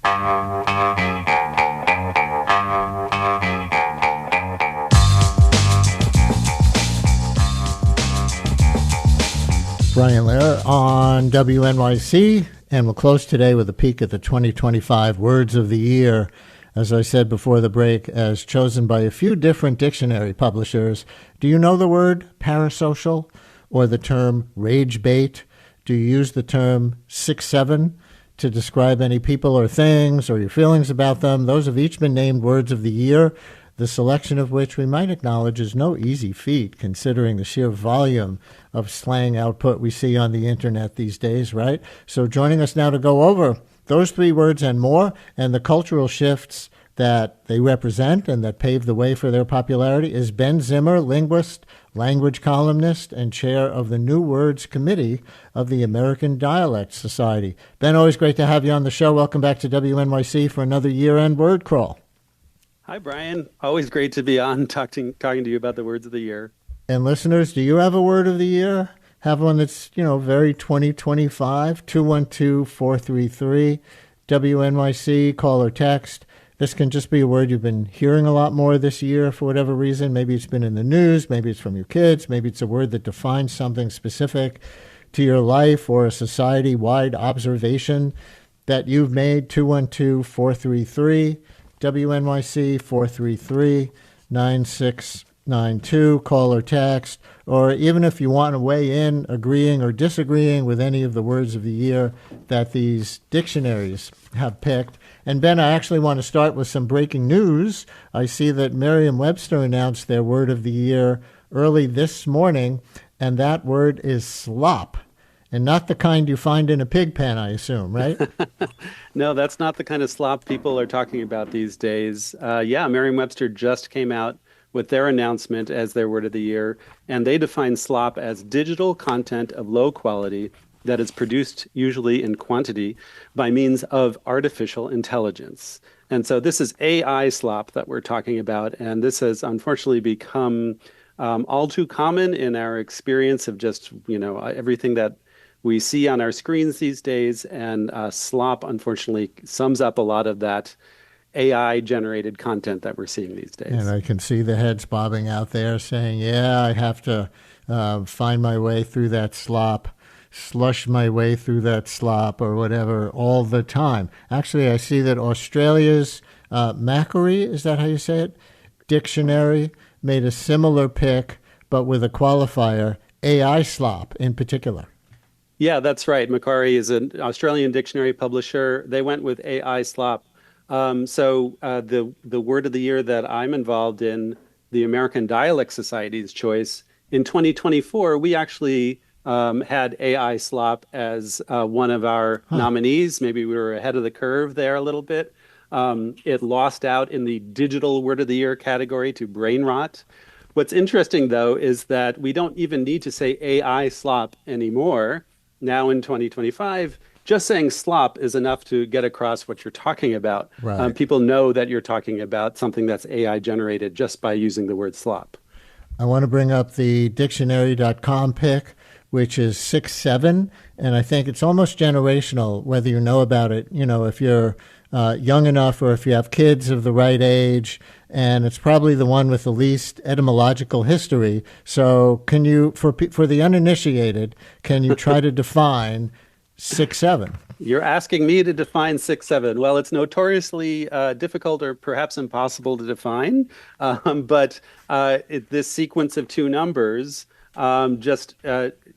Brian Lehr on WNYC, and we'll close today with a peek at the 2025 Words of the Year, as I said before the break, as chosen by a few different dictionary publishers. Do you know the word parasocial or the term rage bait? Do you use the term 6-7 to describe any people or things or your feelings about them? Those have each been named Words of the Year, the selection of which we might acknowledge is no easy feat considering the sheer volume of slang output we see on the internet these days, right? So joining us now to go over those three words and more, and the cultural shifts that they represent and that pave the way for their popularity, is Ben Zimmer, linguist, language columnist, and chair of the New Words Committee of the American Dialect Society. Ben, always great to have you on the show. Welcome back to WNYC for another year-end word crawl. Hi, Brian. Always great to be on talking to you about the words of the year. And listeners, do you have a word of the year? Have one that's, very 2025, 212-433, WNYC, call or text. This can just be a word you've been hearing a lot more this year for whatever reason. Maybe it's been in the news, maybe it's from your kids, maybe it's a word that defines something specific to your life or a society-wide observation that you've made. 212-433, WNYC, 433-9692, call or text, or even if you want to weigh in, agreeing or disagreeing with any of the words of the year that these dictionaries have picked. And Ben, I actually want to start with some breaking news. I see that Merriam-Webster announced their word of the year early this morning, and that word is slop. And not the kind you find in a pig pen, I assume, right? No, that's not the kind of slop people are talking about these days. Merriam-Webster just came out with their announcement as their word of the year, and they define slop as digital content of low quality that is produced usually in quantity by means of artificial intelligence. And so this is AI slop that we're talking about, and this has unfortunately become all too common in our experience of just, everything that we see on our screens these days, and slop, unfortunately, sums up a lot of that AI-generated content that we're seeing these days. And I can see the heads bobbing out there saying, I have to find my way through that slop, slush my way through that slop, or whatever, all the time. Actually, I see that Australia's Macquarie, is that how you say it? Dictionary made a similar pick, but with a qualifier, AI slop in particular. Yeah, that's right. Macquarie is an Australian dictionary publisher. They went with AI slop. So the word of the year that I'm involved in, the American Dialect Society's choice, in 2024, we actually had AI slop as one of our nominees. Maybe we were ahead of the curve there a little bit. It lost out in the digital word of the year category to brain rot. What's interesting, though, is that we don't even need to say AI slop anymore. Now in 2025, just saying slop is enough to get across what you're talking about. Right. People know that you're talking about something that's AI generated just by using the word slop. I want to bring up the dictionary.com pick, which is 6-7, and I think it's almost generational, whether you know about it, if you're young enough or if you have kids of the right age, and it's probably the one with the least etymological history. So can you, for the uninitiated, can you try to define 6-7? You're asking me to define 6-7. Well, it's notoriously difficult or perhaps impossible to define, but this sequence of two numbers just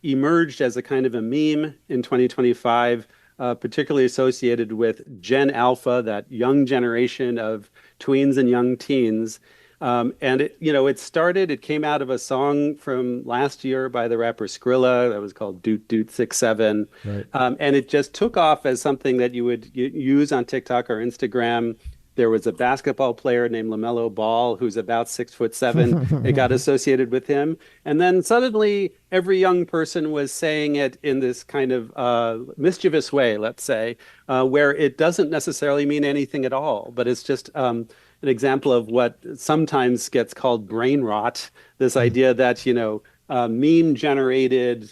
emerged as a kind of a meme in 2025, particularly associated with Gen Alpha, that young generation of tweens and young teens. And it came out of a song from last year by the rapper Skrilla that was called Doot Doot 6-7. Right. And it just took off as something that you would use on TikTok or Instagram. There was a basketball player named LaMelo Ball who's about 6'7". It got associated with him. And then suddenly every young person was saying it in this kind of mischievous way, let's say, where it doesn't necessarily mean anything at all, but it's just an example of what sometimes gets called brain rot, this idea that, meme-generated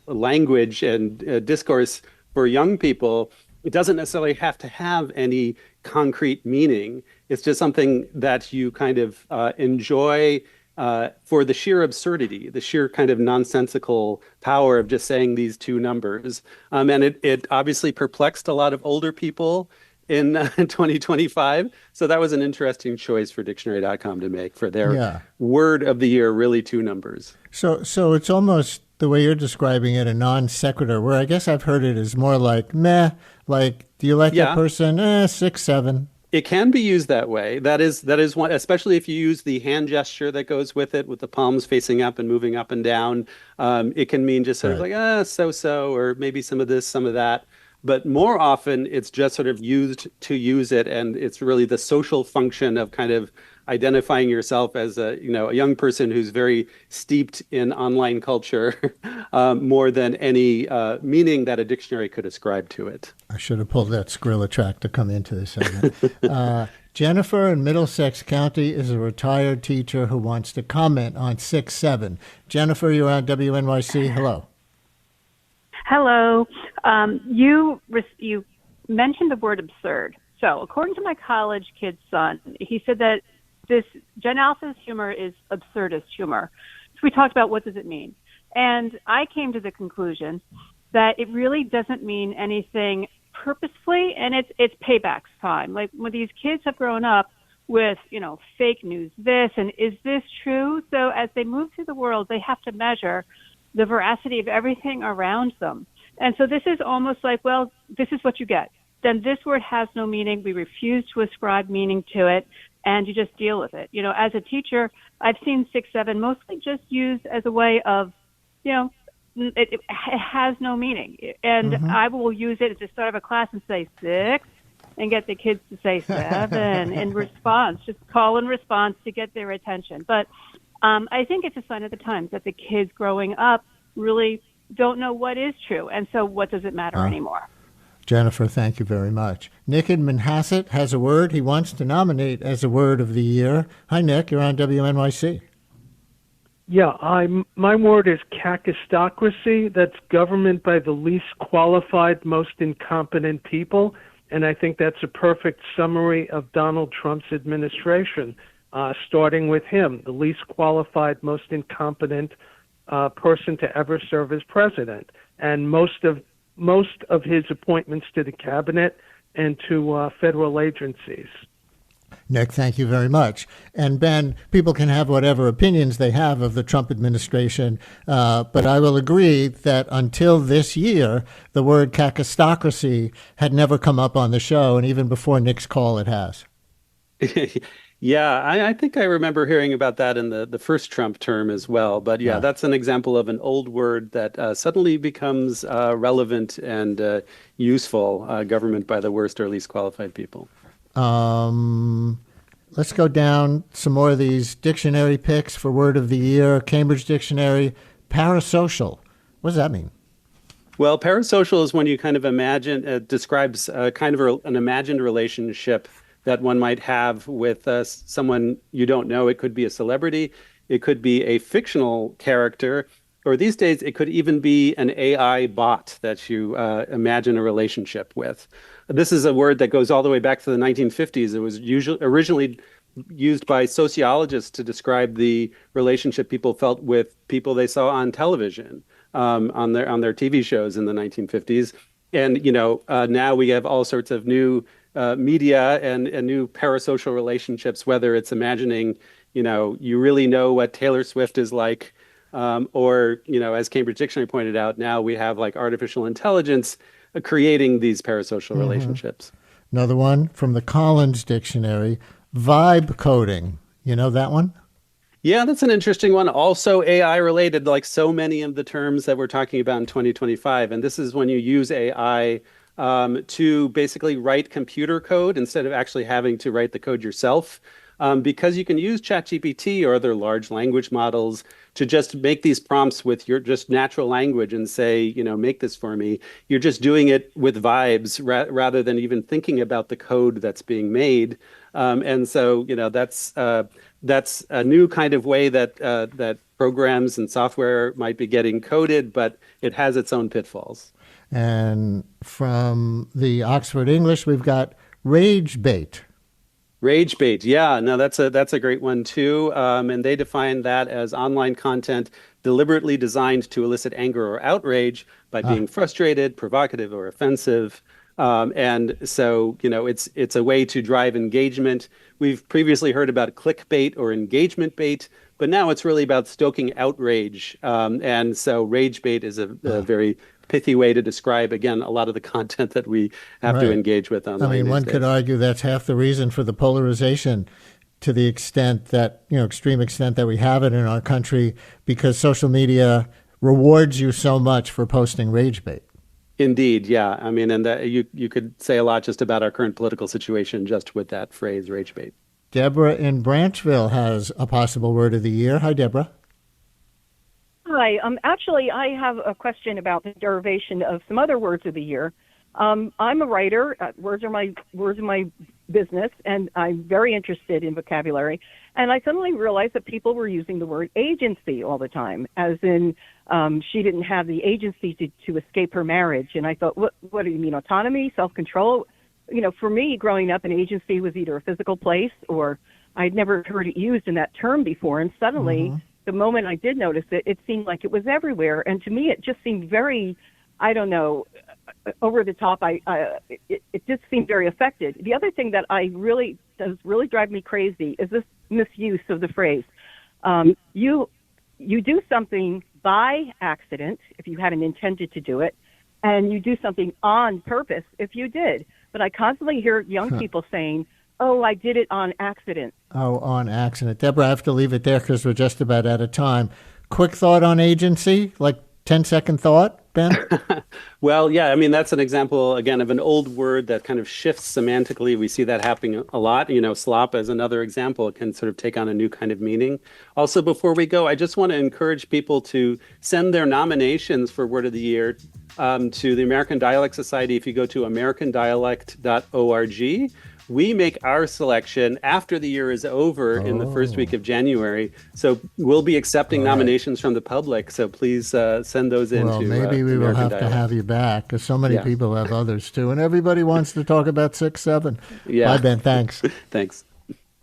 language and discourse for young people it doesn't necessarily have to have any concrete meaning. It's just something that you kind of enjoy for the sheer absurdity, the sheer kind of nonsensical power of just saying these two numbers. And it obviously perplexed a lot of older people in 2025. So that was an interesting choice for dictionary.com to make for their Yeah. word of the year, really two numbers. So it's almost the way you're describing it, a non sequitur, where I guess I've heard it is more like meh, like do you like that Yeah, person? 6, 7. it can be used that way. That is one, especially if you use the hand gesture that goes with it, with the palms facing up and moving up and down. It can mean just sort of Right. like so, or maybe some of this, some of that. But more often, it's just sort of used to use it, and it's really the social function of kind of identifying yourself as a young person who's very steeped in online culture, more than any meaning that a dictionary could ascribe to it. I should have pulled that Skrilla track to come into this segment. Jennifer in Middlesex County is a retired teacher who wants to comment on 6, 7. Jennifer, you're on WNYC. Hello. Hello. You mentioned the word absurd. So, according to my college kid's son, he said that this Gen Alpha's humor is absurdist humor. So we talked about what does it mean, and I came to the conclusion that it really doesn't mean anything purposefully, and it's payback time. Like when these kids have grown up with fake news, this and is this true? So as they move through the world, they have to measure the veracity of everything around them. And so this is almost like, well, this is what you get. Then this word has no meaning. We refuse to ascribe meaning to it, and you just deal with it. As a teacher, I've seen 6, 7 mostly just used as a way of, it has no meaning. And I will use it at the start of a class and say 6 and get the kids to say 7 in response, just call and response to get their attention. But I think it's a sign of the times that the kids growing up really don't know what is true. And so what does it matter anymore? Jennifer, thank you very much. Nick in Manhasset has a word he wants to nominate as a word of the year. Hi, Nick. You're on WNYC. Yeah, my word is kakistocracy. That's government by the least qualified, most incompetent people. And I think that's a perfect summary of Donald Trump's administration, starting with him, the least qualified, most incompetent person to ever serve as president. And most of his appointments to the cabinet and to federal agencies. Nick, thank you very much. And Ben, people can have whatever opinions they have of the Trump administration, but I will agree that until this year, the word kakistocracy had never come up on the show, and even before Nick's call, it has. Yeah, I think I remember hearing about that in the first Trump term as well. But yeah, Yeah. that's an example of an old word that suddenly becomes relevant and useful, government by the worst or least qualified people. Um, let's go down some more of these dictionary picks for word of the year. Cambridge Dictionary, parasocial. What does that mean? Well, parasocial is when you kind of imagine, describes kind of an imagined relationship that one might have with someone you don't know. It could be a celebrity, it could be a fictional character, or these days it could even be an AI bot that you imagine a relationship with. This is a word that goes all the way back to the 1950s. It was originally used by sociologists to describe the relationship people felt with people they saw on television, on their TV shows in the 1950s. And now we have all sorts of new media and new parasocial relationships, whether it's imagining, you really know what Taylor Swift is like, or, as Cambridge Dictionary pointed out, now we have like artificial intelligence creating these parasocial relationships. Another one from the Collins Dictionary, vibe coding. You know that one? Yeah, that's an interesting one. Also AI related, like so many of the terms that we're talking about in 2025. And this is when you use AI to basically write computer code instead of actually having to write the code yourself. Because you can use ChatGPT or other large language models to just make these prompts with your just natural language and say, make this for me. You're just doing it with vibes rather than even thinking about the code that's being made. And so, that's a new kind of way that programs and software might be getting coded, but it has its own pitfalls. And from the Oxford English, we've got rage bait. Rage bait, yeah, no, that's a great one too. And they define that as online content deliberately designed to elicit anger or outrage by being frustrated, provocative, or offensive. And so, it's a way to drive engagement. We've previously heard about clickbait or engagement bait, but now it's really about stoking outrage. And so rage bait is a very pithy way to describe, again, a lot of the content that we have to engage with online. I mean, one could argue that's half the reason for the polarization, to the extent that, extreme extent that we have it in our country, because social media rewards you so much for posting rage bait. Indeed, yeah. I mean, and that you could say a lot just about our current political situation just with that phrase, rage bait. Deborah in Branchville has a possible word of the year. Hi, Deborah. Hi. Actually, I have a question about the derivation of some other words of the year. I'm a writer. Words are my business, and I'm very interested in vocabulary. And I suddenly realized that people were using the word agency all the time, as in she didn't have the agency to escape her marriage. And I thought, what do you mean, autonomy, self-control? For me, growing up, an agency was either a physical place, or I'd never heard it used in that term before. And suddenly, the moment I did notice it, it seemed like it was everywhere. And to me, it just seemed very, I don't know, over the top. It just seemed very affected. The other thing that does really drive me crazy is this misuse of the phrase. You do something by accident if you hadn't intended to do it, and you do something on purpose if you did. But I constantly hear young people saying, "Oh, I did it on accident." Oh, on accident. Deborah, I have to leave it there because we're just about out of time. Quick thought on agency, like 10-second thought, Ben? Well, yeah, I mean, that's an example, again, of an old word that kind of shifts semantically. We see that happening a lot. Slop as another example. It can sort of take on a new kind of meaning. Also, before we go, I just want to encourage people to send their nominations for Word of the Year to the American Dialect Society. If you go to americandialect.org, we make our selection after the year is over in the first week of January. So we'll be accepting nominations from the public. So please send those in. Well, maybe we will have to have you back, because so many people have others too. And everybody wants to talk about 6-7. Bye, Ben. Thanks. Thanks.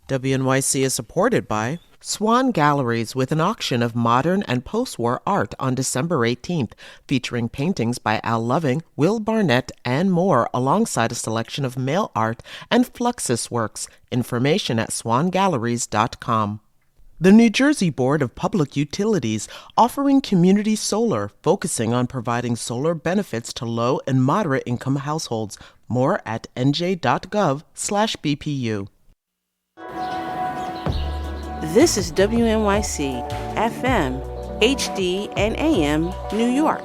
WNYC is supported by Swan Galleries, with an auction of modern and post-war art on December 18th, featuring paintings by Al Loving, Will Barnett, and more, alongside a selection of mail art and Fluxus works. Information at swangalleries.com. The New Jersey Board of Public Utilities, offering community solar, focusing on providing solar benefits to low and moderate income households. More at nj.gov/BPU. This is WNYC FM, HD, and AM, New York.